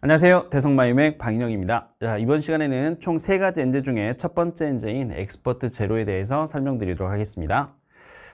안녕하세요. 대성마이맥 방인영입니다. 자, 이번 시간에는 총 3가지 엔제 중에 첫 번째 엔제인 엑스퍼트 제로에 대해서 설명드리도록 하겠습니다.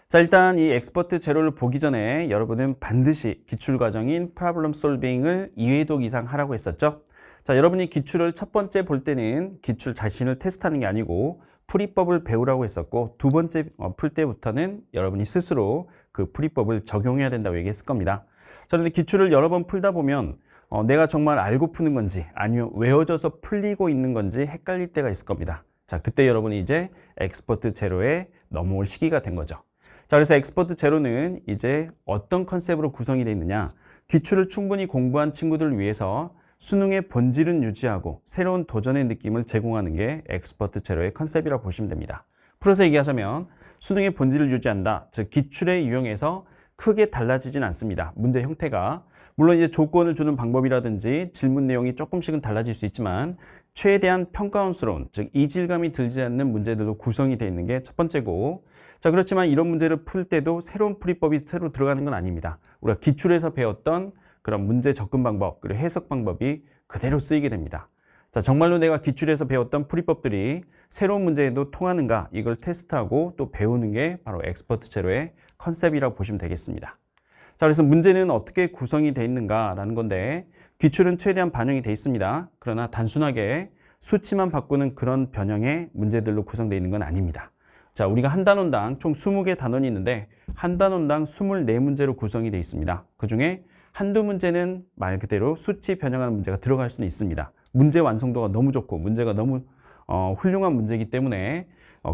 자, 일단 이 엑스퍼트 제로를 보기 전에 여러분은 반드시 기출 과정인 프로블럼 솔빙을 2회독 이상 하라고 했었죠. 자, 여러분이 기출을 첫 번째 볼 때는 기출 자신을 테스트하는 게 아니고 풀이법을 배우라고 했었고, 두 번째 풀 때부터는 여러분이 스스로 그 풀이법을 적용해야 된다고 얘기했을 겁니다. 자, 그런데 기출을 여러 번 풀다 보면 내가 정말 알고 푸는 건지 아니면 외워져서 풀리고 있는 건지 헷갈릴 때가 있을 겁니다. 자, 그때 여러분이 이제 엑스퍼트 제로에 넘어올 시기가 된 거죠. 자, 그래서 엑스퍼트 제로는 이제 어떤 컨셉으로 구성이 되어 있느냐, 기출을 충분히 공부한 친구들을 위해서 수능의 본질은 유지하고 새로운 도전의 느낌을 제공하는 게 엑스퍼트 제로의 컨셉이라고 보시면 됩니다. 풀어서 얘기하자면 수능의 본질을 유지한다, 즉 기출에 유형에서 크게 달라지진 않습니다. 문제 형태가. 물론 이제 조건을 주는 방법이라든지 질문 내용이 조금씩은 달라질 수 있지만 최대한 평가원스러운, 즉 이질감이 들지 않는 문제들로 구성이 되어 있는 게 첫 번째고, 자, 그렇지만 이런 문제를 풀 때도 새로운 풀이법이 새로 들어가는 건 아닙니다. 우리가 기출에서 배웠던 그런 문제 접근 방법 그리고 해석 방법이 그대로 쓰이게 됩니다. 자, 정말로 내가 기출에서 배웠던 풀이법들이 새로운 문제에도 통하는가, 이걸 테스트하고 또 배우는 게 바로 엑스퍼트 제로의 컨셉이라고 보시면 되겠습니다. 자, 그래서 문제는 어떻게 구성이 되어 있는가라는 건데, 기출은 최대한 반영이 되어 있습니다. 그러나 단순하게 수치만 바꾸는 그런 변형의 문제들로 구성되어 있는 건 아닙니다. 자, 우리가 한 단원당 총 20개 단원이 있는데 한 단원당 24문제로 구성이 되어 있습니다. 그중에 한두 문제는 말 그대로 수치 변형하는 문제가 들어갈 수는 있습니다. 문제 완성도가 너무 좋고 문제가 너무 훌륭한 문제이기 때문에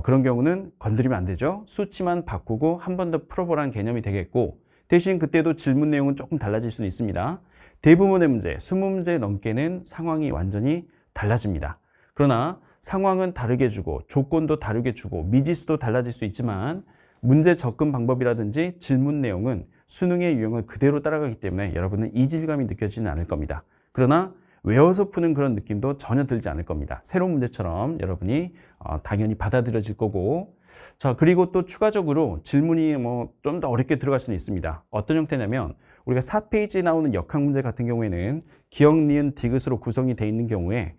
그런 경우는 건드리면 안 되죠. 수치만 바꾸고 한 번 더 풀어보라는 개념이 되겠고, 대신 그때도 질문 내용은 조금 달라질 수는 있습니다. 대부분의 문제, 20문제 넘게는 상황이 완전히 달라집니다. 그러나 상황은 다르게 주고 조건도 다르게 주고 미지수도 달라질 수 있지만 문제 접근 방법이라든지 질문 내용은 수능의 유형을 그대로 따라가기 때문에 여러분은 이질감이 느껴지지는 않을 겁니다. 그러나 외워서 푸는 그런 느낌도 전혀 들지 않을 겁니다. 새로운 문제처럼 여러분이 당연히 받아들여질 거고, 자, 그리고 또 추가적으로 질문이 좀 더 어렵게 들어갈 수는 있습니다. 어떤 형태냐면 우리가 4페이지에 나오는 역학 문제 같은 경우에는 기억, 니은, 디귿으로 구성이 되어 있는 경우에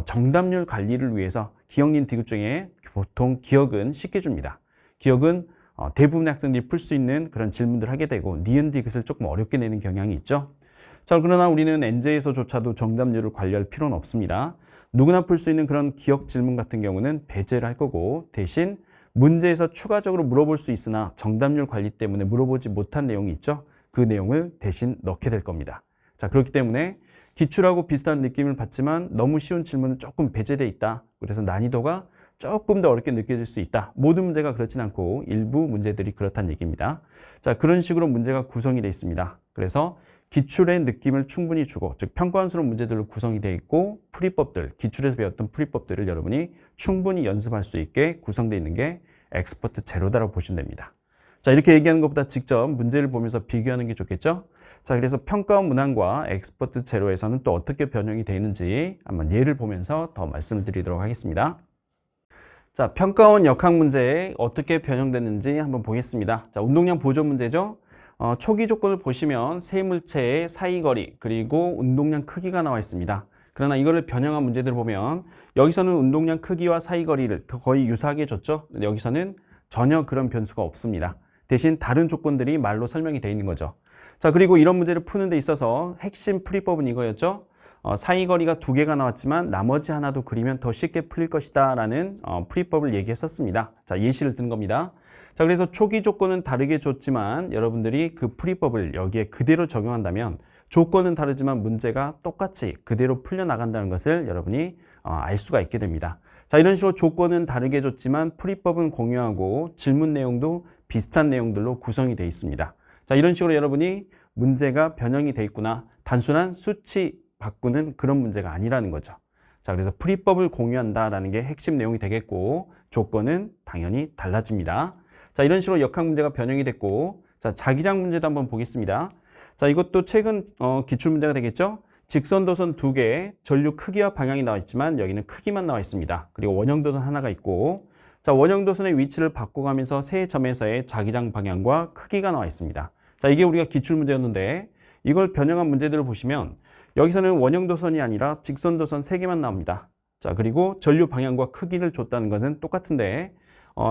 정답률 관리를 위해서 기억, 니은, 디귿 중에 보통 기억은 쉽게 줍니다. 기억은 대부분의 학생들이 풀 수 있는 그런 질문들을 하게 되고 니은, 디귿을 조금 어렵게 내는 경향이 있죠. 자, 그러나 우리는 엔제에서조차도 정답률을 관리할 필요는 없습니다. 누구나 풀 수 있는 그런 기억 질문 같은 경우는 배제를 할 거고, 대신 문제에서 추가적으로 물어볼 수 있으나 정답률 관리 때문에 물어보지 못한 내용이 있죠. 그 내용을 대신 넣게 될 겁니다. 자, 그렇기 때문에 기출하고 비슷한 느낌을 받지만 너무 쉬운 질문은 조금 배제되어 있다. 그래서 난이도가 조금 더 어렵게 느껴질 수 있다. 모든 문제가 그렇진 않고 일부 문제들이 그렇다는 얘기입니다. 자, 그런 식으로 문제가 구성이 되어 있습니다. 그래서 기출의 느낌을 충분히 주고, 즉 평가원스러운 문제들로 구성이 되어 있고, 풀이법들, 기출에서 배웠던 풀이법들을 여러분이 충분히 연습할 수 있게 구성되어 있는 게 엑스퍼트 제로다라고 보시면 됩니다. 자, 이렇게 얘기하는 것보다 직접 문제를 보면서 비교하는 게 좋겠죠? 자, 그래서 평가원 문항과 엑스퍼트 제로에서는 또 어떻게 변형이 되어 있는지 한번 예를 보면서 더 말씀을 드리도록 하겠습니다. 자, 평가원 역학 문제에 어떻게 변형됐는지 한번 보겠습니다. 자, 운동량 보조 문제죠? 초기 조건을 보시면 세 물체의 사이거리 그리고 운동량 크기가 나와 있습니다. 그러나 이거를 변형한 문제들을 보면 여기서는 운동량 크기와 사이거리를 거의 유사하게 줬죠. 여기서는 전혀 그런 변수가 없습니다. 대신 다른 조건들이 말로 설명이 되어 있는 거죠. 자, 그리고 이런 문제를 푸는 데 있어서 핵심 풀이법은 이거였죠. 사이거리가 2개가 나왔지만 나머지 하나도 그리면 더 쉽게 풀릴 것이다 라는 풀이법을 얘기했었습니다. 자, 예시를 든 겁니다. 자, 그래서 초기 조건은 다르게 줬지만 여러분들이 그 풀이법을 여기에 그대로 적용한다면 조건은 다르지만 문제가 똑같이 그대로 풀려나간다는 것을 여러분이 알 수가 있게 됩니다. 자, 이런 식으로 조건은 다르게 줬지만 풀이법은 공유하고 질문 내용도 비슷한 내용들로 구성이 되어 있습니다. 자, 이런 식으로 여러분이 문제가 변형이 되어 있구나, 단순한 수치 바꾸는 그런 문제가 아니라는 거죠. 자, 그래서 풀이법을 공유한다라는 게 핵심 내용이 되겠고, 조건은 당연히 달라집니다. 자, 이런 식으로 역학 문제가 변형이 됐고, 자, 자기장 문제도 한번 보겠습니다. 자, 이것도 최근 기출 문제가 되겠죠? 직선 도선 2개, 전류 크기와 방향이 나와 있지만 여기는 크기만 나와 있습니다. 그리고 원형 도선 하나가 있고, 자, 원형 도선의 위치를 바꿔가면서 세 점에서의 자기장 방향과 크기가 나와 있습니다. 자, 이게 우리가 기출 문제였는데 이걸 변형한 문제들을 보시면 여기서는 원형도선이 아니라 직선도선 3개만 나옵니다. 자, 그리고 전류 방향과 크기를 줬다는 것은 똑같은데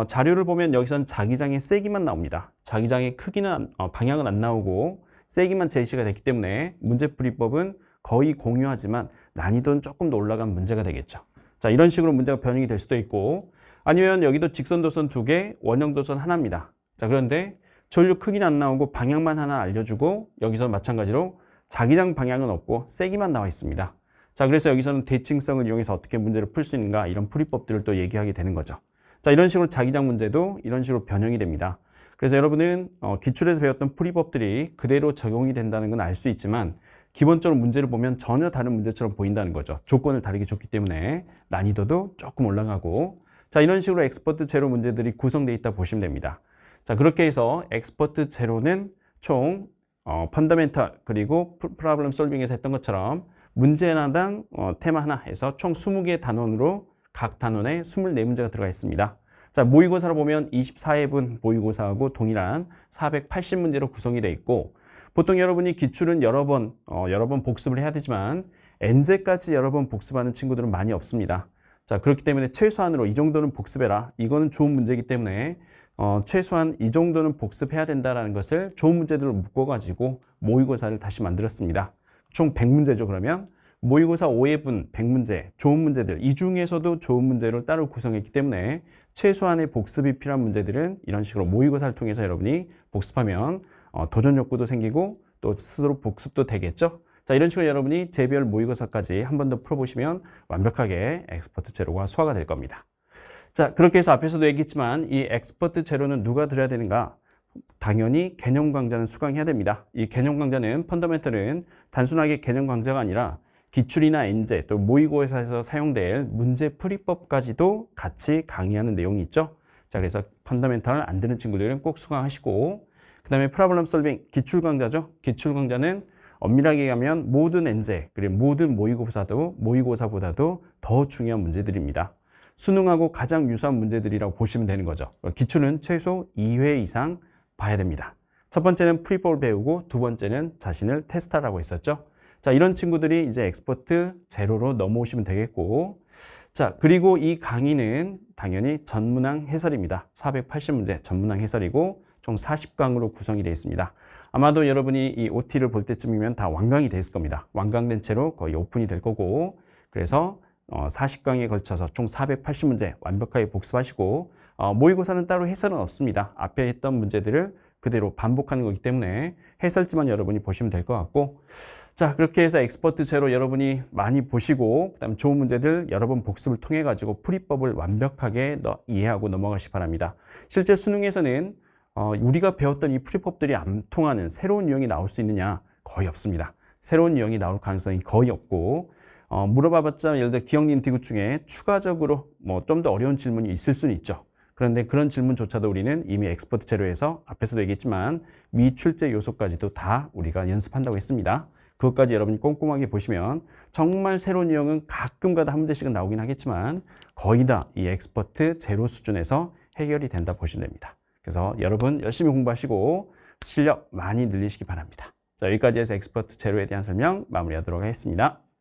자료를 보면 여기선 자기장의 세기만 나옵니다. 자기장의 크기는 방향은 안 나오고 세기만 제시가 됐기 때문에 문제풀이법은 거의 공유하지만 난이도는 조금 더 올라간 문제가 되겠죠. 자, 이런 식으로 문제가 변형이 될 수도 있고 아니면 여기도 직선도선 2개, 원형도선 하나입니다. 자, 그런데 전류 크기는 안 나오고 방향만 하나 알려주고 여기서 마찬가지로 자기장 방향은 없고 세기만 나와 있습니다. 자, 그래서 여기서는 대칭성을 이용해서 어떻게 문제를 풀 수 있는가 이런 풀이법들을 또 얘기하게 되는 거죠. 자, 이런 식으로 자기장 문제도 이런 식으로 변형이 됩니다. 그래서 여러분은 기출에서 배웠던 풀이법들이 그대로 적용이 된다는 건 알 수 있지만 기본적으로 문제를 보면 전혀 다른 문제처럼 보인다는 거죠. 조건을 다르게 줬기 때문에 난이도도 조금 올라가고 자, 이런 식으로 엑스퍼트 제로 문제들이 구성되어 있다 보시면 됩니다. 자, 그렇게 해서 엑스퍼트 제로는 총 펀더멘탈 그리고 프로블럼 솔빙에서 했던 것처럼 문제 하나당 테마 하나 해서 총 20개 단원으로 각 단원에 24문제가 들어가 있습니다. 자, 모의고사로 보면 24회분 모의고사하고 동일한 480문제로 구성이 되어 있고 보통 여러분이 기출은 여러 번 복습을 해야 되지만 엔제까지 여러 번 복습하는 친구들은 많이 없습니다. 자, 그렇기 때문에 최소한으로 이 정도는 복습해라. 이거는 좋은 문제이기 때문에 최소한 이 정도는 복습해야 된다는 것을 좋은 문제들을 묶어가지고 모의고사를 다시 만들었습니다. 총 100문제죠, 그러면. 모의고사 5회분 100문제, 좋은 문제들, 이 중에서도 좋은 문제를 따로 구성했기 때문에 최소한의 복습이 필요한 문제들은 이런 식으로 모의고사를 통해서 여러분이 복습하면 도전 욕구도 생기고 또 스스로 복습도 되겠죠. 자, 이런 식으로 여러분이 제별 모의고사까지 한 번 더 풀어보시면 완벽하게 엑스퍼트 제로가 소화가 될 겁니다. 자, 그렇게 해서 앞에서도 얘기했지만 이 엑스퍼트 제로는 누가 들어야 되는가? 당연히 개념 강좌는 수강해야 됩니다. 이 개념 강좌는 펀더멘털은 단순하게 개념 강좌가 아니라 기출이나 엔제 또 모의고사에서 사용될 문제 풀이법까지도 같이 강의하는 내용이 있죠. 자, 그래서 펀더멘털 안 되는 친구들은 꼭 수강하시고 그 다음에 프로블럼 솔빙 기출 강좌죠. 기출 강좌는 엄밀하게 얘기하면 모든 엔제 그리고 모든 모의고사보다도 더 중요한 문제들입니다. 수능하고 가장 유사한 문제들이라고 보시면 되는 거죠. 기출은 최소 2회 이상 봐야 됩니다. 첫 번째는 풀이법을 배우고 두 번째는 자신을 테스트하라고 했었죠. 자, 이런 친구들이 이제 엑스퍼트 제로로 넘어오시면 되겠고 자, 그리고 이 강의는 당연히 전문항 해설입니다. 480문제 전문항 해설이고 총 40강으로 구성이 되어 있습니다. 아마도 여러분이 이 OT를 볼 때쯤이면 다 완강이 되어 있을 겁니다. 완강된 채로 거의 오픈이 될 거고 그래서 40강에 걸쳐서 총 480문제 완벽하게 복습하시고 모의고사는 따로 해설은 없습니다. 앞에 했던 문제들을 그대로 반복하는 거기 때문에 해설지만 여러분이 보시면 될 것 같고 자, 그렇게 해서 엑스퍼트 제로 여러분이 많이 보시고 그다음에 좋은 문제들 여러 번 복습을 통해 가지고 풀이법을 완벽하게 이해하고 넘어가시 바랍니다. 실제 수능에서는 우리가 배웠던 이 풀이법들이 안 통하는 새로운 유형이 나올 수 있느냐? 거의 없습니다. 새로운 유형이 나올 가능성이 거의 없고 물어봐봤자 예를 들어 기억님 디귿 중에 추가적으로 좀 더 어려운 질문이 있을 수는 있죠. 그런데 그런 질문조차도 우리는 이미 엑스퍼트 제로에서 앞에서도 얘기했지만 미출제 요소까지도 다 우리가 연습한다고 했습니다. 그것까지 여러분이 꼼꼼하게 보시면 정말 새로운 유형은 가끔가다 한 문제씩은 나오긴 하겠지만 거의 다 이 엑스퍼트 제로 수준에서 해결이 된다 보시면 됩니다. 그래서 여러분 열심히 공부하시고 실력 많이 늘리시기 바랍니다. 자, 여기까지 해서 엑스퍼트 제로에 대한 설명 마무리하도록 하겠습니다.